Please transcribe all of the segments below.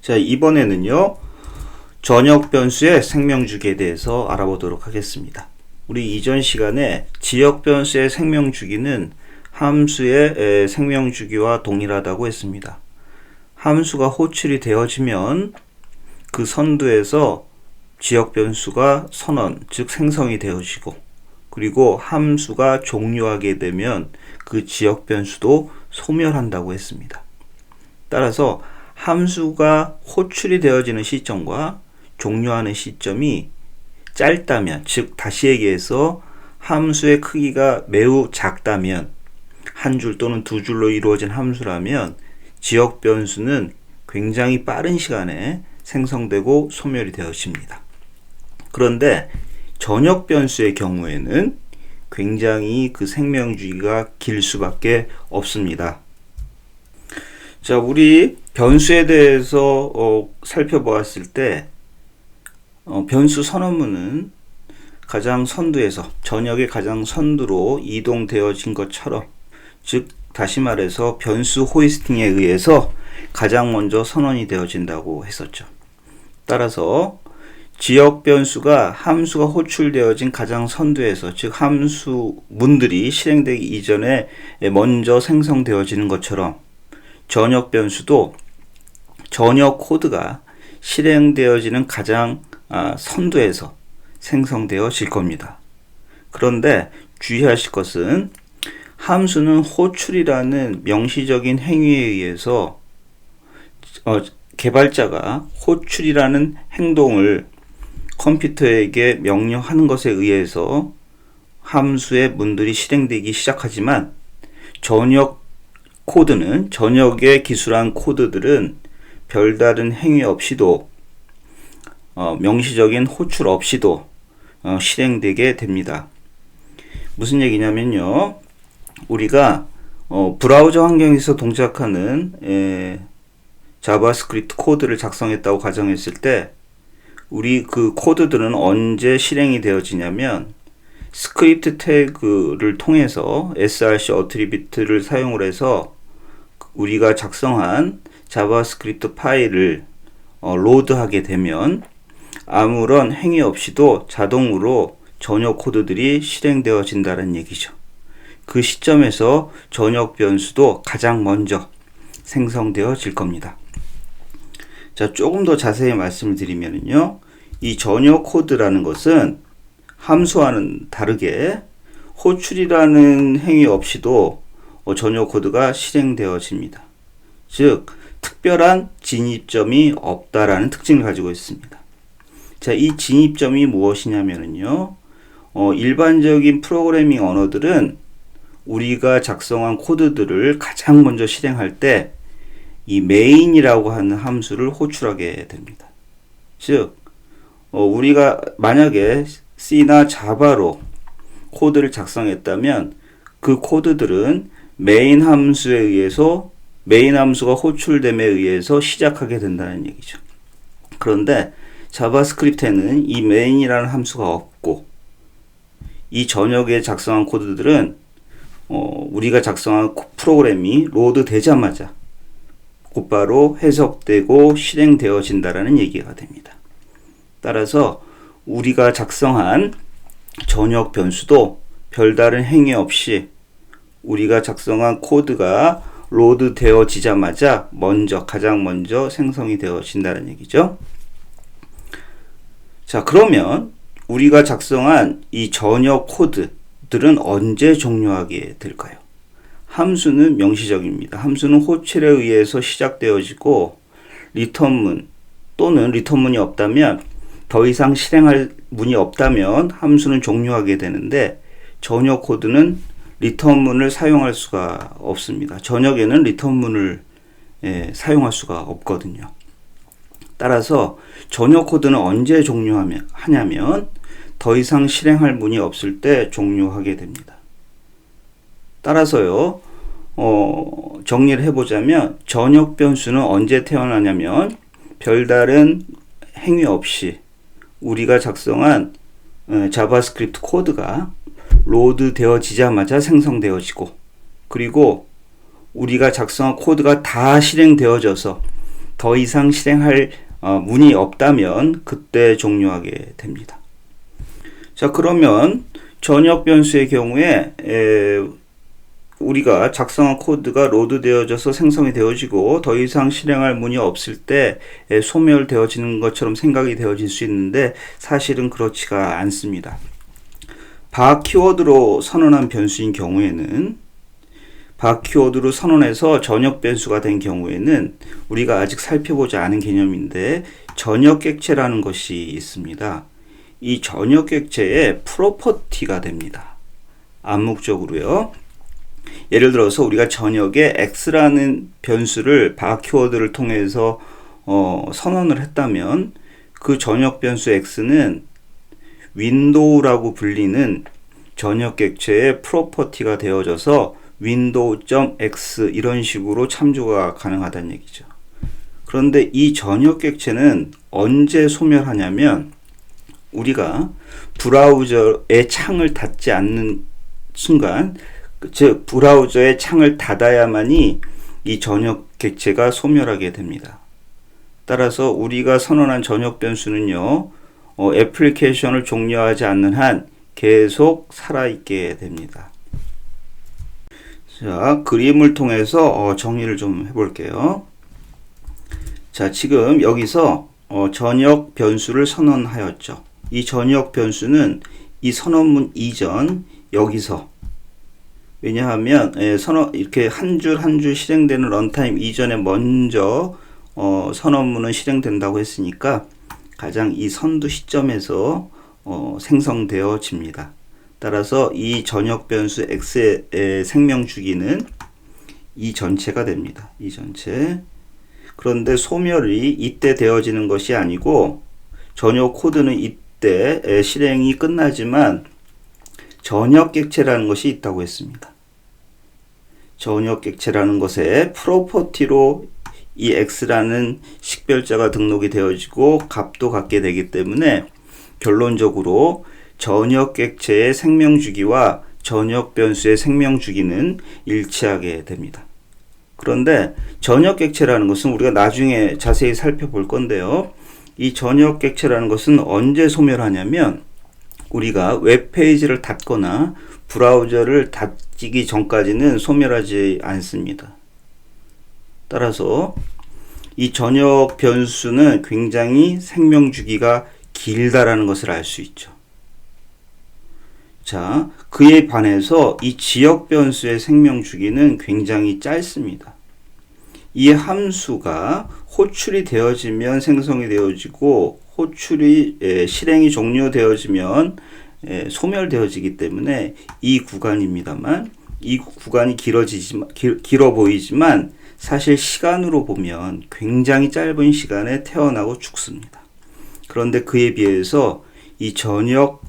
자, 이번에는요, 전역 변수의 생명주기에 대해서 알아보도록 하겠습니다. 우리 이전 시간에 지역 변수의 생명주기는 함수의 생명주기와 동일하다고 했습니다. 함수가 호출이 되어지면 그 선두에서 지역 변수가 선언, 즉 생성이 되어지고, 그리고 함수가 종료하게 되면 그 지역 변수도 소멸한다고 했습니다. 따라서 함수가 호출이 되어지는 시점과 종료하는 시점이 짧다면, 즉 다시 얘기해서 함수의 크기가 매우 작다면, 한 줄 또는 두 줄로 이루어진 함수라면 지역 변수는 굉장히 빠른 시간에 생성되고 소멸이 되어집니다. 그런데 전역 변수의 경우에는 굉장히 그 생명주기가 길 수밖에 없습니다. 자, 우리 변수에 대해서 살펴보았을 때 변수 선언문은 가장 선두에서, 전역의 가장 선두로 이동되어진 것처럼, 즉 다시 말해서 변수 호이스팅에 의해서 가장 먼저 선언이 되어진다고 했었죠. 따라서 지역 변수가 함수가 호출되어진 가장 선두에서, 즉 함수 문들이 실행되기 이전에 먼저 생성되어지는 것처럼 전역 변수도 전역 코드가 실행되어지는 가장 선두에서 생성되어질 겁니다. 그런데 주의하실 것은 함수는 호출이라는 명시적인 행위에 의해서 개발자가 호출이라는 행동을 컴퓨터에게 명령하는 것에 의해서 함수의 문들이 실행되기 시작하지만 전역 코드는, 전역에 기술한 코드들은 별다른 행위 없이도 명시적인 호출 없이도 실행되게 됩니다. 무슨 얘기냐면요, 우리가 브라우저 환경에서 동작하는 자바스크립트 코드를 작성했다고 가정했을 때 우리 그 코드들은 언제 실행이 되어지냐면 스크립트 태그를 통해서 src 어트리뷰트를 사용을 해서 우리가 작성한 자바스크립트 파일을 로드하게 되면 아무런 행위 없이도 자동으로 전역 코드들이 실행되어진다는 얘기죠. 그 시점에서 전역 변수도 가장 먼저 생성되어질 겁니다. 자, 조금 더 자세히 말씀을 드리면요, 이 전역 코드라는 것은 함수와는 다르게 호출이라는 행위 없이도 전역 코드가 실행되어집니다. 즉, 특별한 진입점이 없다라는 특징을 가지고 있습니다. 자, 이 진입점이 무엇이냐면요, 일반적인 프로그래밍 언어들은 우리가 작성한 코드들을 가장 먼저 실행할 때 이 메인이라고 하는 함수를 호출하게 됩니다. 즉, 우리가 만약에 C나 자바로 코드를 작성했다면 그 코드들은 메인 함수에 의해서, 메인 함수가 호출됨에 의해서 시작하게 된다는 얘기죠. 그런데 자바스크립트에는 이 메인이라는 함수가 없고, 이 전역에 작성한 코드들은 우리가 작성한 프로그램이 로드 되자마자 곧바로 해석되고 실행되어진다라는 얘기가 됩니다. 따라서 우리가 작성한 전역 변수도 별다른 행위 없이 우리가 작성한 코드가 로드 되어지자마자 가장 먼저 생성이 되어진다는 얘기죠. 자, 그러면 우리가 작성한 이 전역 코드들은 언제 종료하게 될까요? 함수는 명시적입니다. 함수는 호출에 의해서 시작되어지고 리턴문 또는 리턴문이 없다면, 더 이상 실행할 문이 없다면 함수는 종료하게 되는데, 전역 코드는 리턴문을 사용할 수가 없습니다. 전역에는 리턴문을 사용할 수가 없거든요. 따라서 전역 코드는 언제 종료하냐면 더 이상 실행할 문이 없을 때 종료하게 됩니다. 따라서요, 정리를 해보자면 전역 변수는 언제 태어나냐면 별다른 행위 없이 우리가 작성한 자바스크립트 코드가 로드 되어지자마자 생성되어지고, 그리고 우리가 작성한 코드가 다 실행되어져서 더 이상 실행할 문이 없다면 그때 종료하게 됩니다. 자, 그러면 전역 변수의 경우에 우리가 작성한 코드가 로드되어져서 생성이 되어지고 더 이상 실행할 문이 없을 때 소멸되어지는 것처럼 생각이 되어질 수 있는데 사실은 그렇지가 않습니다. 바 키워드로 선언한 변수인 경우에는 바 키워드로 선언해서 전역 변수가 된 경우에는 우리가 아직 살펴보지 않은 개념인데 전역 객체라는 것이 있습니다. 이 전역 객체의 프로퍼티가 됩니다. 암묵적으로요. 예를 들어서 우리가 전역에 x라는 변수를 바 키워드를 통해서 선언을 했다면 그 전역 변수 x는 윈도우라고 불리는 전역 객체의 프로퍼티가 되어져서 window.x 이런 식으로 참조가 가능하다는 얘기죠. 그런데 이 전역 객체는 언제 소멸하냐면 우리가 브라우저의 창을 닫지 않는 순간, 즉 브라우저의 창을 닫아야만이 이 전역 객체가 소멸하게 됩니다. 따라서 우리가 선언한 전역 변수는요, 애플리케이션을 종료하지 않는 한 계속 살아있게 됩니다. 자, 그림을 통해서 정리를 좀 해볼게요. 자, 지금 여기서 전역 변수를 선언하였죠. 이 전역 변수는 이 선언문 이전 여기서, 왜냐하면 이렇게 한 줄 한 줄 실행되는 런타임 이전에 먼저 선언문은 실행된다고 했으니까 가장 이 선두 시점에서 생성되어집니다. 따라서 이 전역 변수 x의 생명 주기는 이 전체가 됩니다. 이 전체. 그런데 소멸이 이때 되어지는 것이 아니고 전역 코드는 이때 실행이 끝나지만 전역 객체라는 것이 있다고 했습니다. 전역 객체라는 것에 프로퍼티로 이 x라는 식별자가 등록이 되어지고 값도 갖게 되기 때문에 결론적으로 전역 객체의 생명 주기와 전역 변수의 생명 주기는 일치하게 됩니다. 그런데 전역 객체라는 것은 우리가 나중에 자세히 살펴볼 건데요. 이 전역 객체라는 것은 언제 소멸하냐면 우리가 웹페이지를 닫거나 브라우저를 닫기 전까지는 소멸하지 않습니다. 따라서 이 전역 변수는 굉장히 생명 주기가 길다라는 것을 알 수 있죠. 자, 그에 반해서 이 지역 변수의 생명 주기는 굉장히 짧습니다. 이 함수가 호출이 되어지면 생성이 되어지고 호출이 실행이 종료되어지면 소멸되어지기 때문에 이 구간입니다만 이 구간이 길어 보이지만 사실 시간으로 보면 굉장히 짧은 시간에 태어나고 죽습니다. 그런데 그에 비해서 이 전역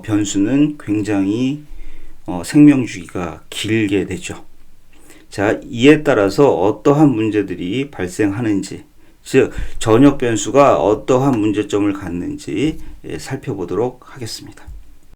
변수는 굉장히 생명 주기가 길게 되죠. 자, 이에 따라서 어떠한 문제들이 발생하는지, 즉 전역 변수가 어떠한 문제점을 갖는지 살펴보도록 하겠습니다.